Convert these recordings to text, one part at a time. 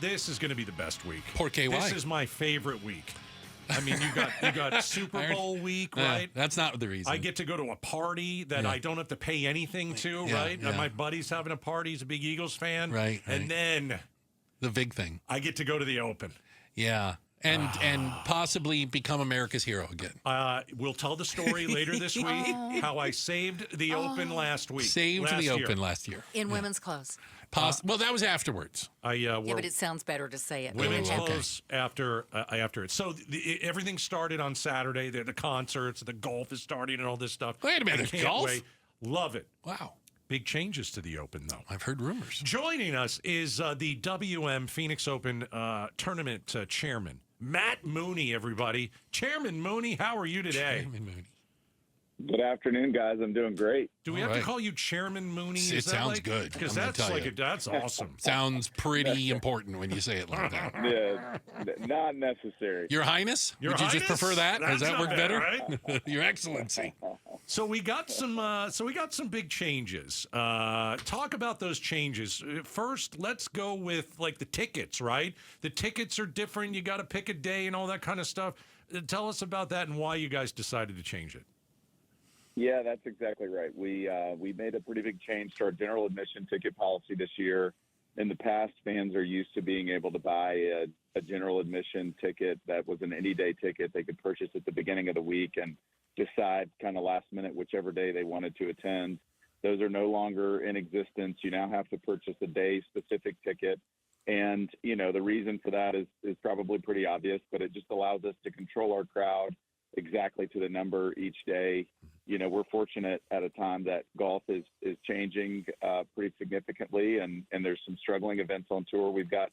This is going to be the best week. Por qué? This Why? is my favorite week. I mean, you got Super Bowl week, right? That's not the reason. I get to go to a party that I don't have to pay anything to, right? Yeah. My buddy's having a party. He's a big Eagles fan. Right. And then the big thing. I get to go to the Open. Yeah. And possibly become America's hero again. We'll tell the story later this week, how I saved the Open last week. Open last year. In women's clothes. Well, that was afterwards. Yeah, but it sounds better to say it. Women's clothes after it. So everything started on Saturday. The concerts, the golf is starting, and all this stuff. Wait a minute, golf? Love it. Wow. Big changes to the Open, though. I've heard rumors. Joining us is the WM Phoenix Open tournament chairman, Matt Mooney, everybody. Chairman Mooney, how are you today? Chairman Mooney. Good afternoon, guys. I'm doing great. Do we have to call you Chairman Mooney? It sounds good. Because that's awesome. Sounds pretty important when you say it like that. Yeah, not necessary. Your Highness? Your Would you just Highness? prefer that? Does That's that not work bad, better? right? Your Excellency. So we got some big changes. Talk about those changes. First, let's go with like the tickets, right? The tickets are different. You got to pick a day and all that kind of stuff. Tell us about that and why you guys decided to change it. Yeah, that's exactly right. We made a pretty big change to our general admission ticket policy this year. In the past, fans are used to being able to buy a general admission ticket that was an any day ticket. They could purchase at the beginning of the week and decide kind of last minute whichever day they wanted to attend. Those are no longer in existence. You now have to purchase a day specific ticket. And, the reason for that is probably pretty obvious, but it just allows us to control our crowd exactly to the number each day. We're fortunate at a time that golf is changing pretty significantly, and there's some struggling events on tour. We've got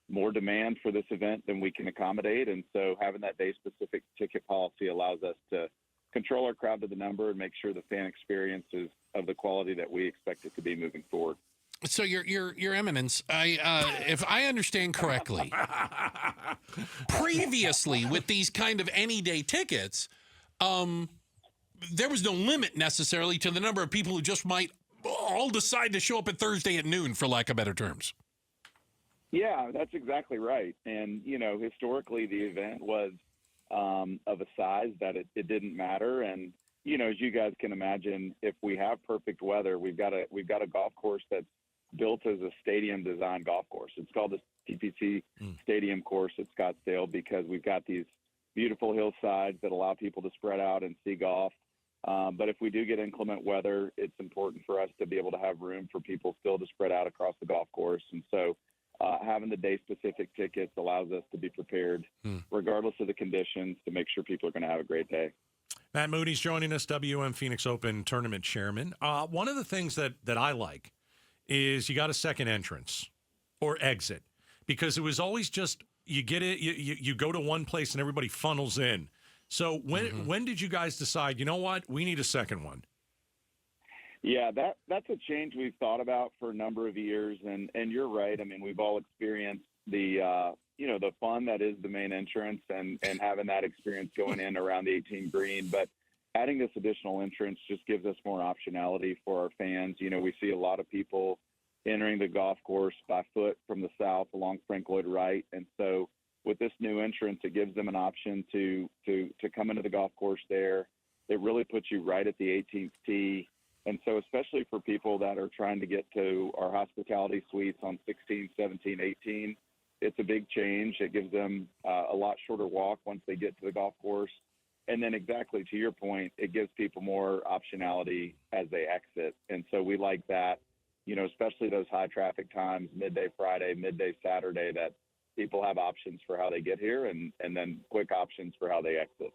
more demand for this event than we can accommodate, and so having that day-specific ticket policy allows us to control our crowd to the number and make sure the fan experience is of the quality that we expect it to be moving forward. So, Your Eminence, if I understand correctly, previously with these kind of any-day tickets, there was no limit necessarily to the number of people who just might all decide to show up at Thursday at noon, for lack of better terms. Yeah, that's exactly right. And, historically the event was of a size that it didn't matter. And, as you guys can imagine, if we have perfect weather, we've got a golf course that's built as a stadium design golf course. It's called the TPC Stadium Course at Scottsdale because we've got these beautiful hillsides that allow people to spread out and see golf. But if we do get inclement weather, it's important for us to be able to have room for people still to spread out across the golf course. And so having the day-specific tickets allows us to be prepared, regardless of the conditions, to make sure people are going to have a great day. Matt Moody's joining us, WM Phoenix Open tournament chairman. One of the things that I like is you got a second entrance or exit, because it was always just you get it, you go to one place and everybody funnels in. So when did you guys decide, you know what, we need a second one? Yeah, that's a change we've thought about for a number of years, and you're right. I mean, we've all experienced the the fun that is the main entrance and having that experience going in around the 18 green, but adding this additional entrance just gives us more optionality for our fans. We see a lot of people entering the golf course by foot from the south along Frank Lloyd Wright, and so with this new entrance, it gives them an option to come into the golf course there. It really puts you right at the 18th tee. And so especially for people that are trying to get to our hospitality suites on 16, 17, 18, it's a big change. It gives them a lot shorter walk once they get to the golf course. And then exactly to your point, it gives people more optionality as they exit. And so we like that, especially those high traffic times, midday Friday, midday Saturday, that people have options for how they get here and then quick options for how they exit.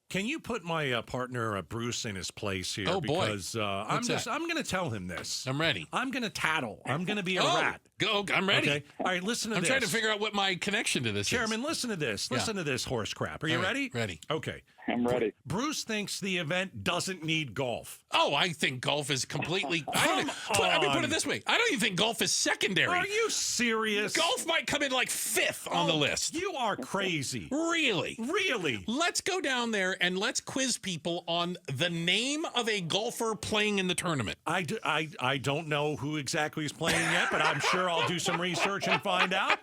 Can you put my partner Bruce in his place here? Oh, boy. Because I'm going to tell him this. I'm ready. I'm going to tattle. I'm going to be a rat. Go. I'm ready. Okay. All right, listen to I'm this. trying to figure out what my connection to this Chairman, listen to this. Listen to this horse crap. Are you ready? Ready. Okay. I'm ready. Bruce thinks the event doesn't need golf. Oh, I think golf is completely. Let me put it this way. I don't even think golf is secondary. Are you serious? Golf might come in like fifth on the list. You are crazy. Really? Really? Let's go down there and let's quiz people on the name of a golfer playing in the tournament. I don't know who exactly is playing yet, but I'm sure I'll do some research and find out.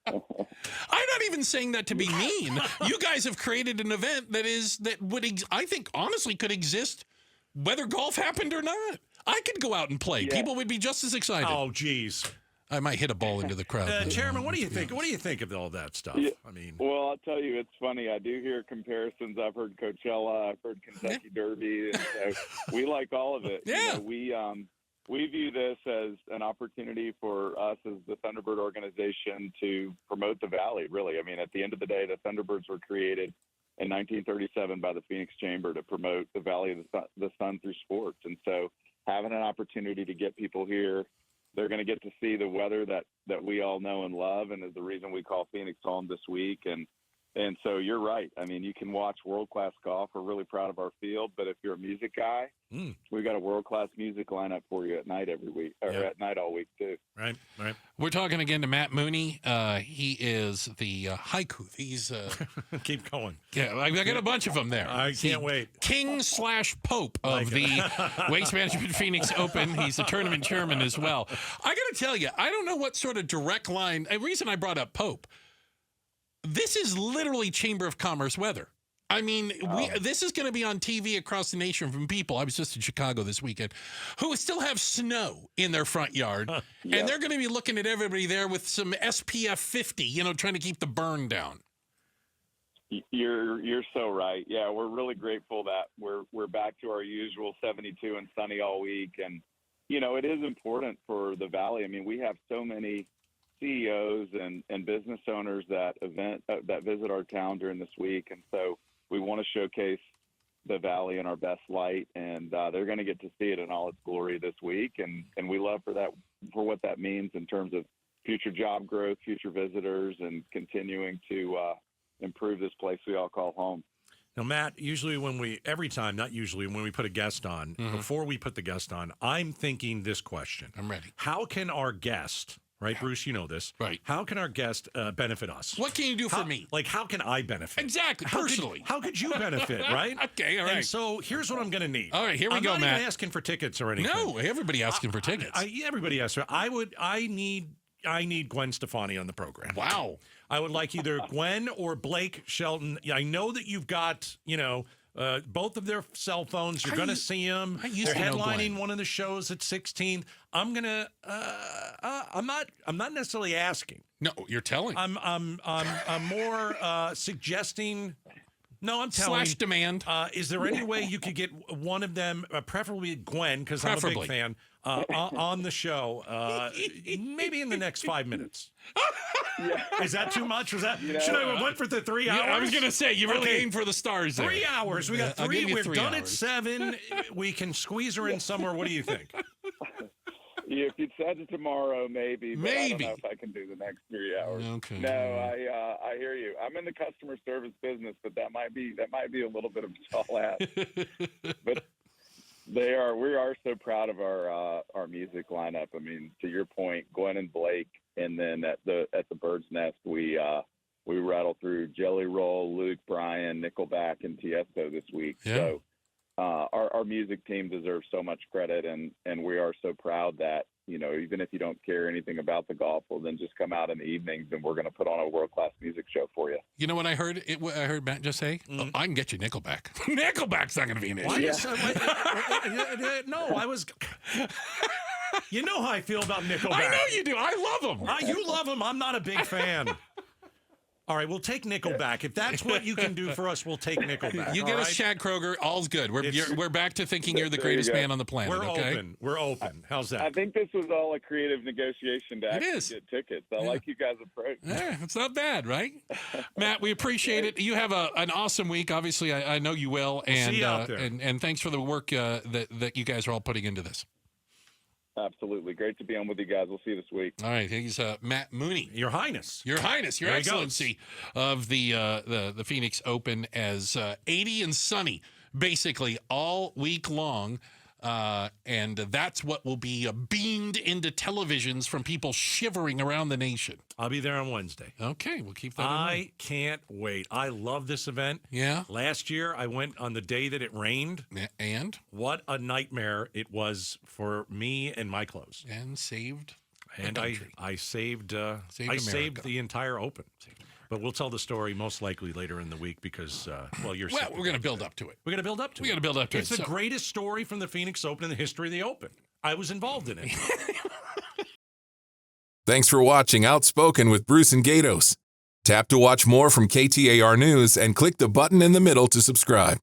I'm not even saying that to be mean. You guys have created an event I think honestly could exist whether golf happened or not. I could go out and play. Yeah. People would be just as excited. Oh, geez. I might hit a ball into the crowd. Chairman, what do you think? What do you think of all that stuff? Yeah. I mean, Well, I'll tell you, it's funny. I do hear comparisons. I've heard Coachella, I've heard Kentucky Derby, and so we like all of it. Yeah. We view this as an opportunity for us as the Thunderbird organization to promote the Valley, really. I mean, at the end of the day, the Thunderbirds were created in 1937 by the Phoenix Chamber to promote the Valley of the Sun through sports. And so having an opportunity to get people here, they're going to get to see the weather that we all know and love, and is the reason we call Phoenix home this week. And so you're right. I mean, you can watch world-class golf. We're really proud of our field. But if you're a music guy, we've got a world-class music lineup for you at night every week, or at night all week, too. right. We're talking again to Matt Mooney. He is the haiku. He's Keep going. yeah. I got a bunch of them there. I can't wait. King/Pope of the Waste Management Phoenix Open. He's the tournament chairman as well. I got to tell you, I don't know what sort of direct line. The reason I brought up Pope, this is literally Chamber of Commerce weather. I mean, this is going to be on TV across the nation from people. I was just in Chicago this weekend who still have snow in their front yard. And they're going to be looking at everybody there with some SPF 50, trying to keep the burn down. You're so right. Yeah, we're really grateful that we're back to our usual 72 and sunny all week. And, it is important for the Valley. I mean, we have so many CEOs and business owners that visit our town during this week. And so we want to showcase the Valley in our best light, and they're going to get to see it in all its glory this week. And we love for what that means in terms of future job growth, future visitors, and continuing to improve this place we all call home. Now, Matt, when we put a guest on, before we put the guest on, I'm thinking this question. I'm ready. How can our guest, right, Bruce, you know this. Right. How can our guest benefit us? What can you do for me? Like, how can I benefit? Exactly, personally. How could you benefit, right? Okay, all right. And so here's what I'm going to need. All right, here we go, I'm not Matt. even asking for tickets or anything. No, everybody asking for tickets. Everybody asks. I need Gwen Stefani on the program. Wow. I would like either Gwen or Blake Shelton. I know that you've got, both of their cell phones. You're going to see them. They're headlining one of the shows at 16. I'm gonna. I'm not necessarily asking. No, you're telling. I'm more suggesting. No, I'm telling. / demand. Is there any way you could get one of them, preferably Gwen, because I'm a big fan, on the show, maybe in the next 5 minutes? Is that too much? Was that? Should I have went for the 3 hours? I was going to say, you really aim for the stars there. 3 hours. We got I'll give you We're 3 done hours. at 7. We can squeeze her in somewhere. What do you think? Yeah, if you'd said it tomorrow, maybe. But I don't know Maybe. if I can do the next 3 hours. Okay. No, I hear you. I'm in the customer service business, but that might be a little bit of a tall ask. But we are so proud of our music lineup. I mean, to your point, Gwen and Blake, and then at the Bird's Nest, we rattle through Jelly Roll, Luke Bryan, Nickelback, and Tiesto this week. Yeah. So our music team deserves so much credit, and we are so proud that, even if you don't care anything about the golf, well, then just come out in the evenings and we're going to put on a world-class music show for you. You know what I heard? I heard Matt just say, I can get you Nickelback. Nickelback's not going to be an issue. No, I was. You know how I feel about Nickelback. I know you do. I love them. You love them. I'm not a big fan. All right, we'll take Nickelback. If that's what you can do for us, we'll take Nickelback. You get us Chad Kroger, all's good. We're back to thinking you're the greatest man on the planet. We're okay? open. We're open. How's that? I think this was all a creative negotiation to actually get tickets. I like you guys' approach. Yeah, it's not bad, right? Matt, we appreciate it. You have an awesome week. Obviously, I know you will. And see you out there. And thanks for the work that you guys are all putting into this. Absolutely. Great to be on with you guys. We'll see you this week. All right. He's Matt Mooney. Your Highness. Your Highness, Your There he Excellency of the Phoenix Open, as 80 and sunny basically all week long. And that's what will be beamed into televisions from people shivering around the nation. I'll be there on Wednesday. Okay, we'll keep that in mind. I can't wait. I love this event. Yeah. Last year, I went on the day that it rained. And? What a nightmare it was for me and my clothes. And saved And I saved America. the entire Open. But we'll tell the story most likely later in the week because, we're going to build up to it. We're going to build up to it. We got to build up to It's it. the greatest story from the Phoenix Open in the history of the Open. I was involved in it. Thanks for watching Outspoken with Bruce and Gaydos. Tap to watch more from KTAR News and click the button in the middle to subscribe.